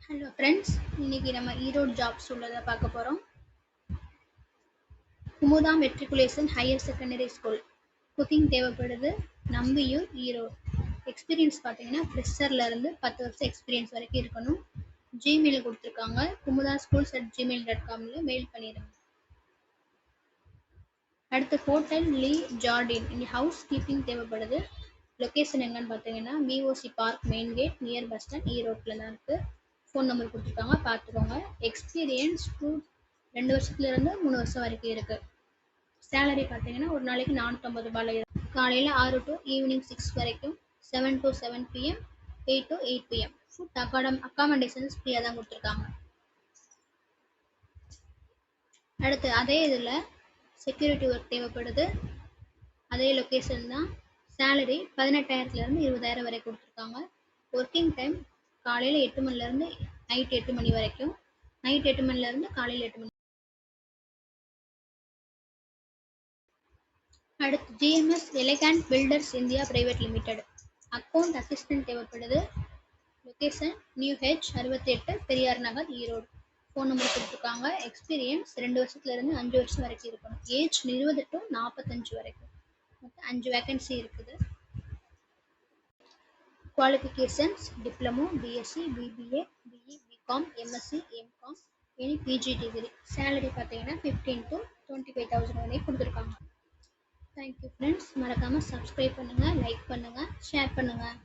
Hello friends, இன்னைக்கு நம்ம Erode jobs உள்ளதை பார்க்க போகிறோம். Kumudha matriculation higher secondary school cooking தேவைப்படுது. நம்பியூர், ஈரோடு. எக்ஸ்பீரியன்ஸ் பார்த்தீங்கன்னா ஃப்ரெஷர்லேருந்து 10 வருஷம் எக்ஸ்பீரியன்ஸ் வரைக்கும் இருக்கணும். ஜிமெயில் கொடுத்துருக்காங்க. குமுதா ஸ்கூல்ஸ் @gmail.comல மெயில் பண்ணிடுங்க. அடுத்து ஹோட்டல் லீ ஜார்டின், இங்கே ஹவுஸ் கீப்பிங் தேவைப்படுது. லொக்கேஷன் எங்கன்னு பார்த்தீங்கன்னா VOC park main gate near bus stand, ஈரோட்டில் தான் இருக்குது. ஃபோன் நம்பர் கொடுத்துருக்காங்க, பார்த்துக்கோங்க. எக்ஸ்பீரியன்ஸ் 2 வருஷத்துலேருந்து 3 வருஷம் வரைக்கும் இருக்குது. சேலரி பார்த்தீங்கன்னா ஒரு நாளைக்கு 450 ரூபாயில் இருக்குது. காலையில் 6 to ஈவினிங் 6 வரைக்கும், 7 to 7 PM, 8 to 8 PM. Food accommodations ஃப்ரீயாக தான் கொடுத்துருக்காங்க. அடுத்து அதே இதில் செக்யூரிட்டி ஒர்க் தேவைப்படுது. அதே லொக்கேஷன் தான். சேலரி 18,000 20,000 வரை கொடுத்துருக்காங்க. ஒர்க்கிங் டைம் காலையில் 8 மணிலேருந்து நைட் 8 மணி வரைக்கும், நைட் 8 மணிலேருந்து காலையில் 8 மணி. அடுத்து GMS elegant builders India private limited account assistant தேவைப்படுது. Location new H 68 Periyar Nagar, Erode. Phone number கொடுத்துருக்காங்க. எக்ஸ்பீரியன்ஸ் 2 வருஷத்துலேருந்து 5 வருஷம் வரைக்கும் இருக்கணும். ஏஜ் 20 to 45 வரைக்கும். மொத்தம் 5 வேகன்சி இருக்குது. Qualifications diploma, BSc, BBA, BE, BCom, MSc, MCom, any PG degree. Salary பார்த்தீங்கன்னா 15 to 25,000 வரைக்கும் கொடுத்துருக்காங்க. Thank you friends. மறக்காமல் சப்ஸ்கிரைப் பண்ணுங்கள், லைக் பண்ணுங்கள், ஷேர் பண்ணுங்கள்.